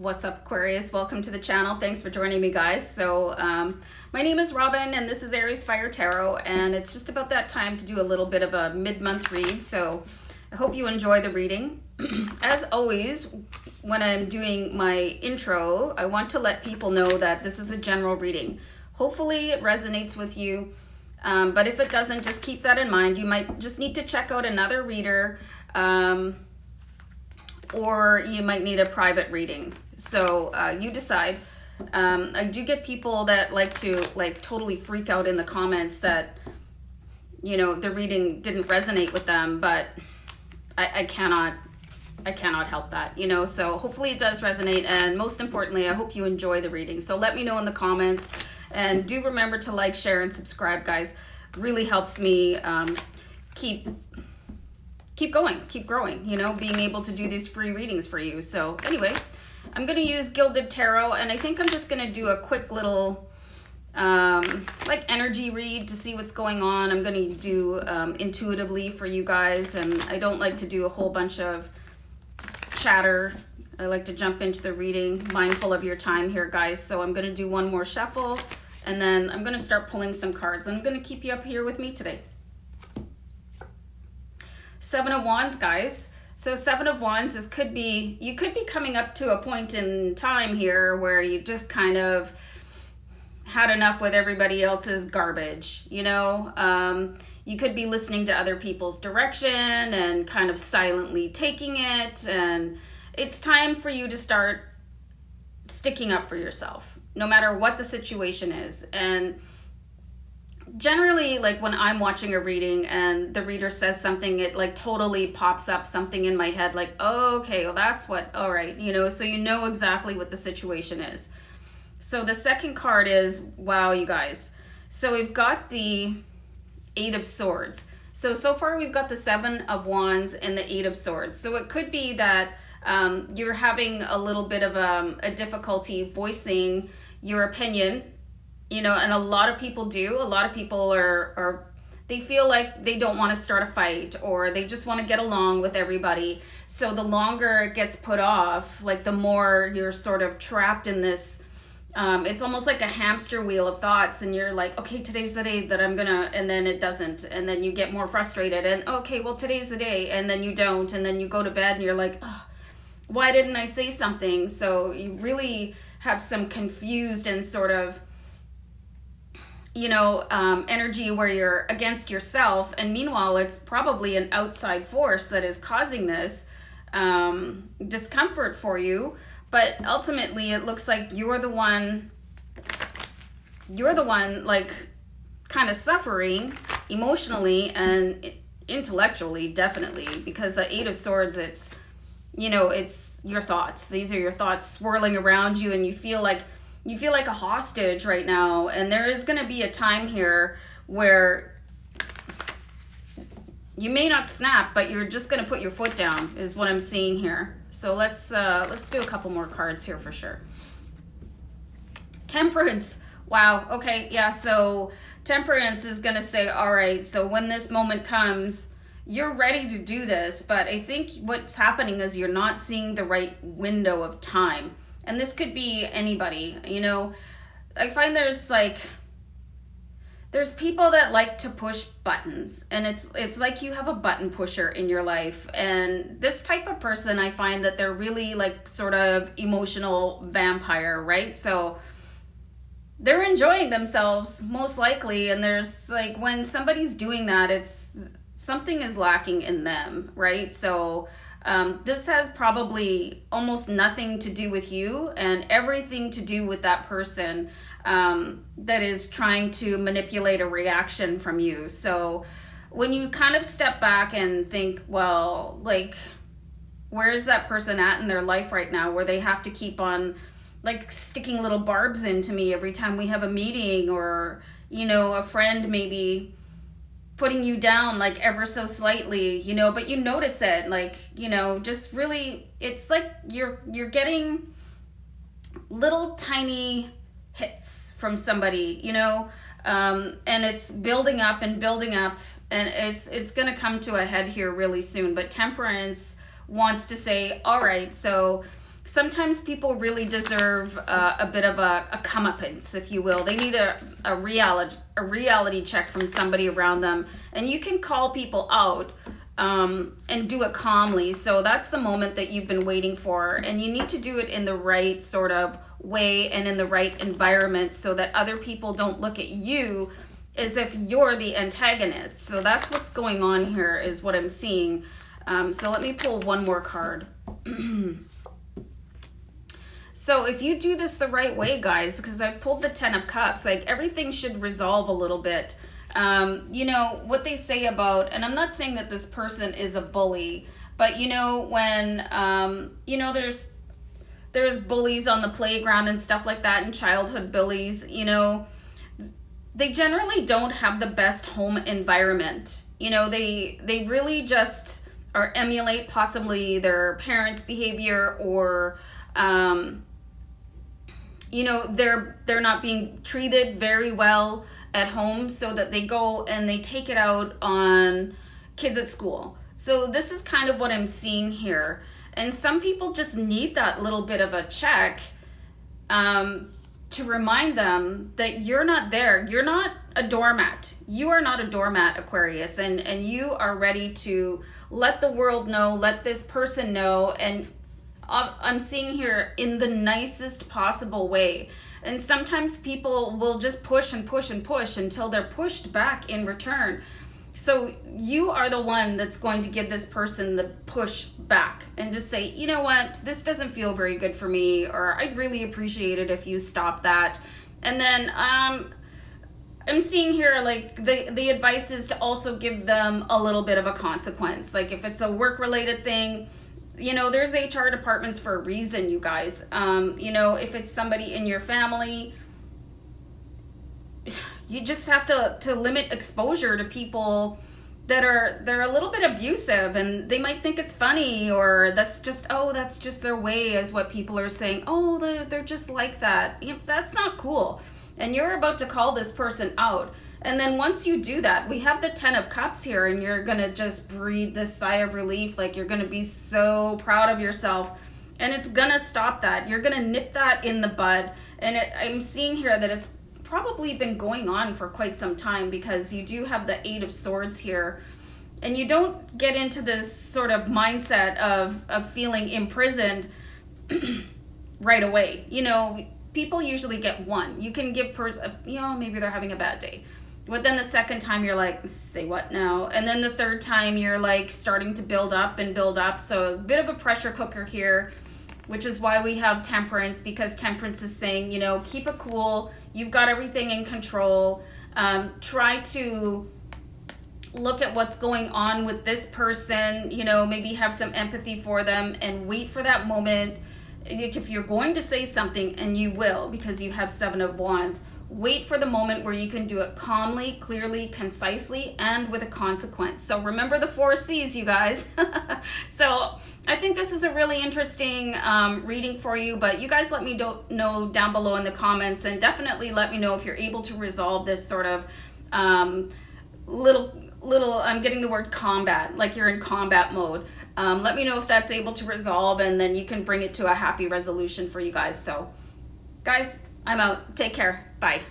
What's up, Aquarius? Welcome to the channel. Thanks for joining me, guys. So my name is Robin and this is AriesFireTarot, and it's just about that time to do a little bit of a mid-month read. So I hope you enjoy the reading. As always, when I'm doing my intro, I want to let people know that this is a general reading. Hopefully it resonates with you, but if it doesn't, just keep that in mind. You might just need to check out another reader, or you might need a private reading. So you decide. I do get people that like to totally freak out in the comments that, you know, the reading didn't resonate with them, but I cannot help that, you know. So hopefully it does resonate, and most importantly, I hope you enjoy the reading. So let me know in the comments, and do remember to like, share, and subscribe, guys. Really helps me keep going, keep growing, you know, being able to do these free readings for you. So anyway, I'm going to use Gilded Tarot, and I think I'm just going to do a quick little energy read to see what's going on. I'm going to do intuitively for you guys, and I don't like to do a whole bunch of chatter. I like to jump into the reading, mindful of your time here, guys. So I'm going to do one more shuffle, and then I'm going to start pulling some cards. I'm going to keep you up here with me today. Seven of Wands, guys. So Seven of Wands, you could be coming up to a point in time here where you just kind of had enough with everybody else's garbage, you know. You could be listening to other people's direction and kind of silently taking it, and it's time for you to start sticking up for yourself, no matter what the situation is. And generally, like when I'm watching a reading and the reader says something, it like totally pops up something in my head, like, oh, okay, well that's what, all right, you know, so you know exactly what the situation is. So the second card is, wow, you guys. So we've got the Eight of Swords. So far we've got the Seven of Wands and the Eight of Swords. So it could be that you're having a little bit of a difficulty voicing your opinion, you know, and a lot of people do. A lot of people they feel like they don't want to start a fight, or they just want to get along with everybody. So the longer it gets put off, like the more you're sort of trapped in this, it's almost like a hamster wheel of thoughts, and you're like, okay, today's the day that I'm gonna, and then it doesn't, and then you get more frustrated, and okay, well today's the day, and then you don't, and then you go to bed and you're like, oh, why didn't I say something? So you really have some confused and sort of, you know, energy where you're against yourself, and meanwhile it's probably an outside force that is causing this discomfort for you. But ultimately it looks like you're the one like kind of suffering emotionally and intellectually, definitely, because the Eight of Swords, it's, you know, it's your thoughts. These are your thoughts swirling around you, and you feel like a hostage right now. And there is going to be a time here where you may not snap, but you're just going to put your foot down, is what I'm seeing here. So let's do a couple more cards here for sure. Temperance. Wow. Okay. Yeah. So Temperance is going to say, all right, so when this moment comes, you're ready to do this, but I think what's happening is you're not seeing the right window of time. And this could be anybody, you know. I find there's people that like to push buttons, and it's like you have a button pusher in your life. And this type of person, I find that they're really like sort of emotional vampire, right? So they're enjoying themselves most likely, and there's like, when somebody's doing that, it's something is lacking in them, right? So this has probably almost nothing to do with you and everything to do with that person that is trying to manipulate a reaction from you. So when you kind of step back and think, well, like, where is that person at in their life right now where they have to keep on like sticking little barbs into me every time we have a meeting, or, you know, a friend maybe putting you down like ever so slightly, you know, but you notice it, like, you know, just really, it's like you're getting little tiny hits from somebody, you know, and it's building up and building up, and it's going to come to a head here really soon. But Temperance wants to say, all right, so sometimes people really deserve a bit of a comeuppance, if you will. They need a reality check from somebody around them. And you can call people out and do it calmly. So that's the moment that you've been waiting for. And you need to do it in the right sort of way and in the right environment so that other people don't look at you as if you're the antagonist. So that's what's going on here, is what I'm seeing. So let me pull one more card. So if you do this the right way, guys, because I pulled the 10 of Cups, like everything should resolve a little bit. You know, what they say about, and I'm not saying that this person is a bully, but you know, when, you know, there's bullies on the playground and stuff like that, and childhood bullies, you know, they generally don't have the best home environment. You know, they really just or emulate possibly their parents' behavior, or you know, they're not being treated very well at home, so that they go and they take it out on kids at school. So this is kind of what I'm seeing here. And some people just need that little bit of a check to remind them that you're not there. You're not a doormat. You are not a doormat, Aquarius, and you are ready to let the world know, let this person know, and I'm seeing here in the nicest possible way. And sometimes people will just push and push and push until they're pushed back in return. So you are the one that's going to give this person the push back and just say, you know what, this doesn't feel very good for me, or I'd really appreciate it if you stop that. And then I'm seeing here, like, the advice is to also give them a little bit of a consequence. Like if it's a work-related thing, you know, there's HR departments for a reason, you guys. You know, if it's somebody in your family, you just have to limit exposure to people they're a little bit abusive, and they might think it's funny, or that's just their way, is what people are saying. Oh, they're just like that. You know, that's not cool. And you're about to call this person out. And then once you do that, we have the 10 of Cups here, and you're going to just breathe this sigh of relief. Like, you're going to be so proud of yourself, and it's going to stop that. You're going to nip that in the bud. And I'm seeing here that it's probably been going on for quite some time, because you do have the 8 of Swords here, and you don't get into this sort of mindset of feeling imprisoned right away. You know, people usually get one. You can give you know, maybe they're having a bad day. But then the second time you're like, say what now? And then the third time you're like starting to build up and build up. So a bit of a pressure cooker here, which is why we have Temperance, because Temperance is saying, you know, keep it cool. You've got everything in control. Try to look at what's going on with this person, you know, maybe have some empathy for them and wait for that moment. If you're going to say something, and you will, because you have 7 of Wands, wait for the moment where you can do it calmly, clearly, concisely, and with a consequence. So remember the 4 C's, you guys. So I think this is a really interesting reading for you, but you guys let me know down below in the comments, and definitely let me know if you're able to resolve this sort of little, I'm getting the word combat, like you're in combat mode. Let me know if that's able to resolve, and then you can bring it to a happy resolution for you guys. So guys, I'm out. Take care. Bye.